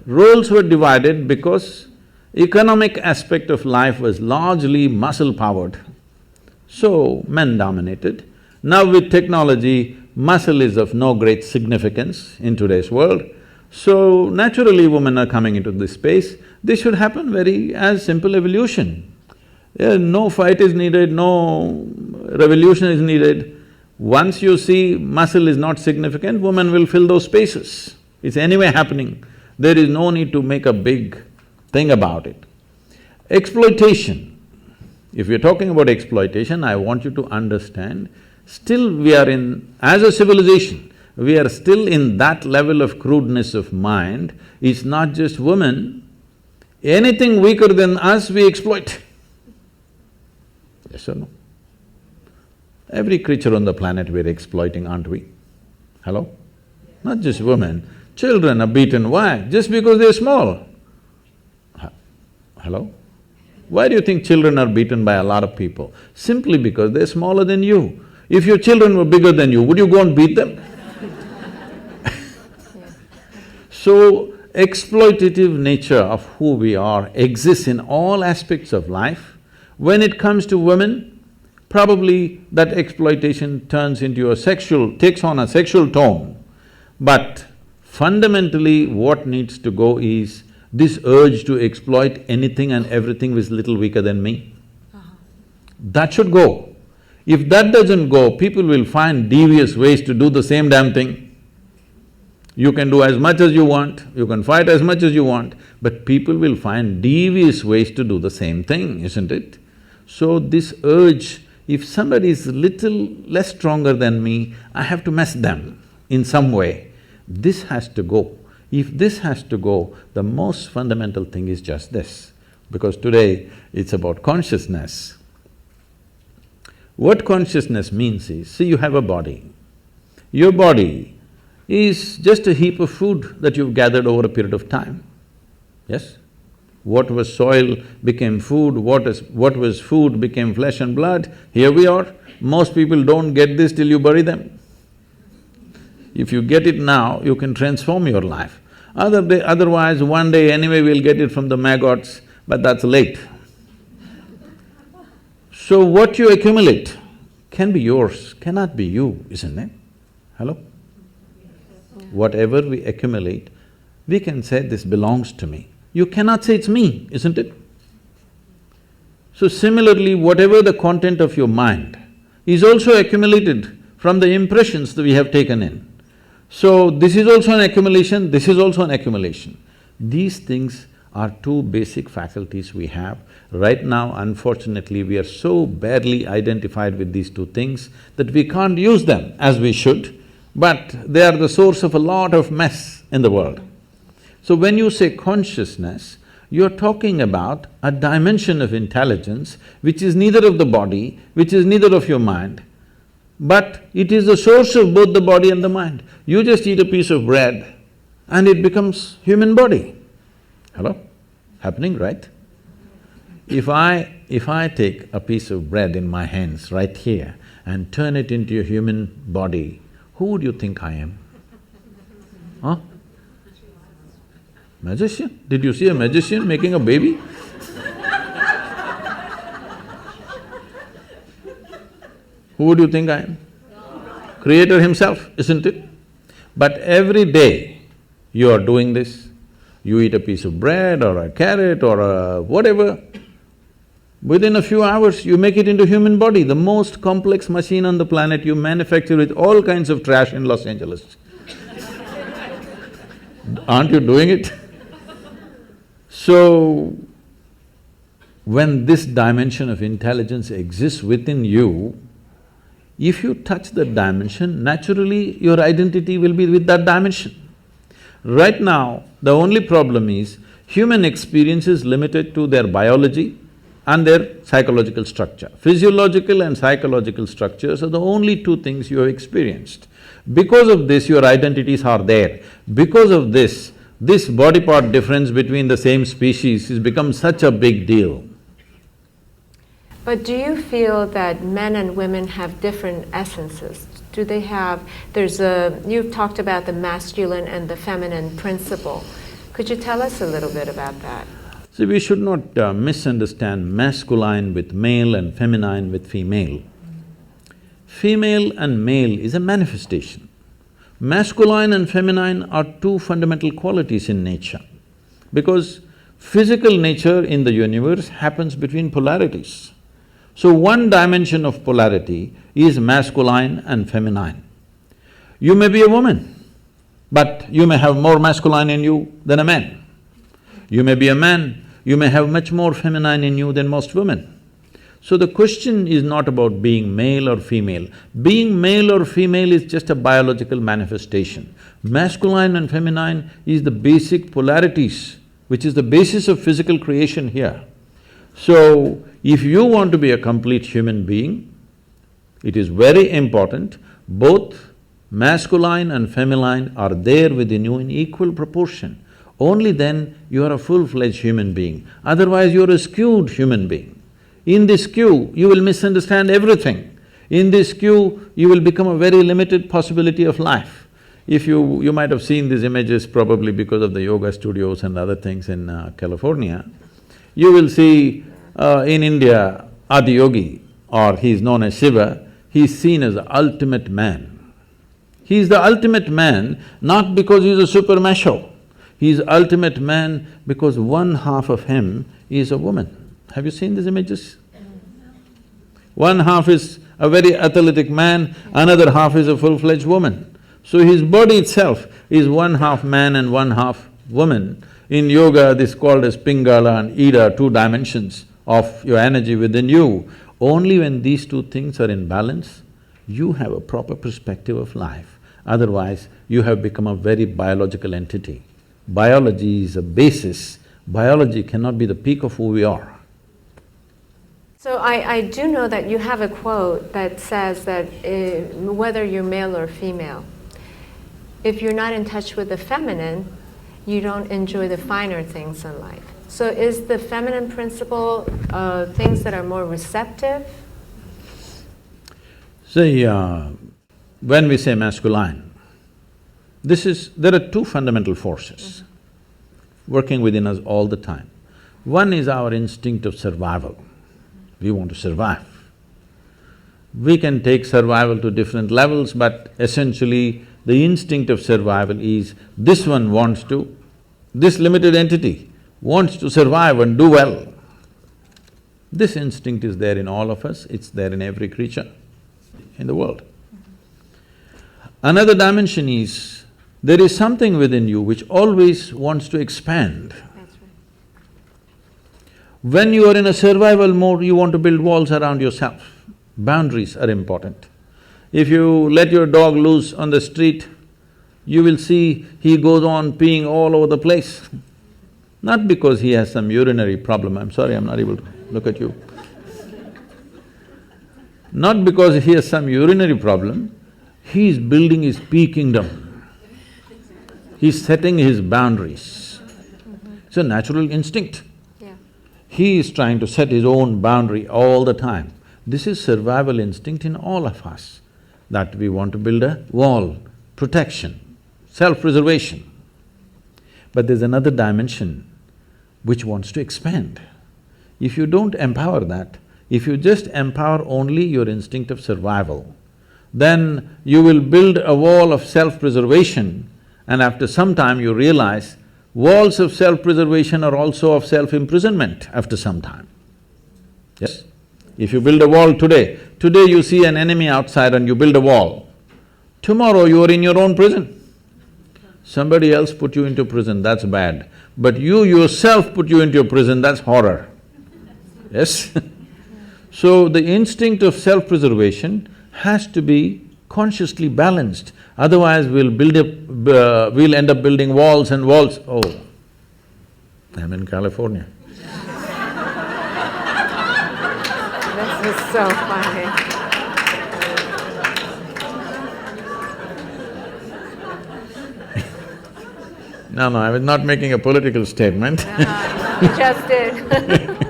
roles were divided because economic aspect of life was largely muscle-powered, so men dominated. Now with technology, muscle is of no great significance in today's world, so naturally women are coming into this space. This should happen very as simple evolution. No fight is needed, no revolution is needed. Once you see muscle is not significant, women will fill those spaces. It's anyway happening. There is no need to make a big thing about it. Exploitation. If you're talking about exploitation, I want you to understand, still we are in… as a civilization, we are still in that level of crudeness of mind. It's not just women, anything weaker than us we exploit. Yes or no? Every creature on the planet we're exploiting, aren't we? Hello? Not just women, children are beaten. Why? Just because they're small. Hello? Why do you think children are beaten by a lot of people? Simply because they're smaller than you. If your children were bigger than you, would you go and beat them? So, exploitative nature of who we are exists in all aspects of life. When it comes to women, probably that exploitation turns into takes on a sexual tone. But fundamentally what needs to go is this urge to exploit anything and everything which is little weaker than me. That should go. If that doesn't go, people will find devious ways to do the same damn thing. You can do as much as you want, you can fight as much as you want, but people will find devious ways to do the same thing, isn't it? So this urge, if somebody is little less stronger than me, I have to mess them in some way. This has to go. If this has to go, the most fundamental thing is just this, because today it's about consciousness. What consciousness means is, see, you have a body. Your body is just a heap of food that you've gathered over a period of time, yes? What was soil became food, what was food became flesh and blood, here we are. Most people don't get this till you bury them. If you get it now, you can transform your life. Otherwise, one day anyway we'll get it from the maggots, but that's late. So what you accumulate can be yours, cannot be you, isn't it? Hello? Whatever we accumulate, we can say this belongs to me. You cannot say it's me, isn't it? So similarly, whatever the content of your mind is also accumulated from the impressions that we have taken in. So this is also an accumulation, this is also an accumulation. These things are two basic faculties we have. Right now, unfortunately, we are so barely identified with these two things that we can't use them as we should, but they are the source of a lot of mess in the world. So when you say consciousness, you're talking about a dimension of intelligence which is neither of the body, which is neither of your mind, but it is the source of both the body and the mind. You just eat a piece of bread and it becomes human body. Hello? Happening, right? If I take a piece of bread in my hands right here and turn it into a human body, who would you think I am? Huh? Magician? Did you see a magician making a baby? Who would you think I am? Creator himself, isn't it? But every day you are doing this, you eat a piece of bread or a carrot or a whatever, within a few hours you make it into human body, the most complex machine on the planet. You manufacture with all kinds of trash in Los Angeles. Aren't you doing it? So, when this dimension of intelligence exists within you, if you touch that dimension, naturally your identity will be with that dimension. Right now, the only problem is human experience is limited to their biology and their psychological structure. Physiological and psychological structures are the only two things you have experienced. Because of this, your identities are there. Because of this body part difference between the same species has become such a big deal. But do you feel that men and women have different essences? Do they have… you've talked about the masculine and the feminine principle. Could you tell us a little bit about that? See, we should not misunderstand masculine with male and feminine with female. Female and male is a manifestation. Masculine and feminine are two fundamental qualities in nature, because physical nature in the universe happens between polarities. So one dimension of polarity is masculine and feminine. You may be a woman, but you may have more masculine in you than a man. You may be a man, you may have much more feminine in you than most women. So the question is not about being male or female. Being male or female is just a biological manifestation. Masculine and feminine is the basic polarities, which is the basis of physical creation here. So, if you want to be a complete human being, it is very important both masculine and feminine are there within you in equal proportion. Only then you are a full-fledged human being, otherwise you are a skewed human being. In this skew, you will misunderstand everything. In this skew, you will become a very limited possibility of life. If you might have seen these images probably because of the yoga studios and other things in California. You will see in India, Adi Yogi, or he is known as Shiva, he is seen as the ultimate man. He is the ultimate man not because he is a super macho. He is ultimate man because one half of him is a woman. Have you seen these images? One half is a very athletic man, another half is a full-fledged woman. So his body itself is one half man and one half woman. In yoga, this is called as Pingala and Ida, two dimensions of your energy within you. Only when these two things are in balance, you have a proper perspective of life. Otherwise, you have become a very biological entity. Biology is a basis. Biology cannot be the peak of who we are. So I do know that you have a quote that says that whether you're male or female, if you're not in touch with the feminine, you don't enjoy the finer things in life. So is the feminine principle things that are more receptive? See, when we say masculine, there are two fundamental forces working within us all the time. One is our instinct of survival. We want to survive. We can take survival to different levels, but essentially the instinct of survival is this one wants to, this limited entity wants to survive and do well. This instinct is there in all of us, it's there in every creature in the world. Another dimension is, there is something within you which always wants to expand. When you are in a survival mode, you want to build walls around yourself. Boundaries are important. If you let your dog loose on the street, you will see he goes on peeing all over the place. Not because he has some urinary problem, I'm sorry, I'm not able to look at you. Not because he has some urinary problem, he is building his pea kingdom. He's setting his boundaries. It's a natural instinct. He is trying to set his own boundary all the time. This is survival instinct in all of us, that we want to build a wall, protection, self-preservation. But there's another dimension which wants to expand. If you don't empower that, if you just empower only your instinct of survival, then you will build a wall of self-preservation, and after some time you realize walls of self-preservation are also of self-imprisonment after some time. Yes? If you build a wall today you see an enemy outside and you build a wall. Tomorrow you are in your own prison. Somebody else put you into prison, that's bad. But you yourself put you into a prison, that's horror. Yes? So the instinct of self-preservation has to be consciously balanced, otherwise we'll end up building walls and walls. Oh, I'm in California. This is so funny. No, I was not making a political statement. You just did.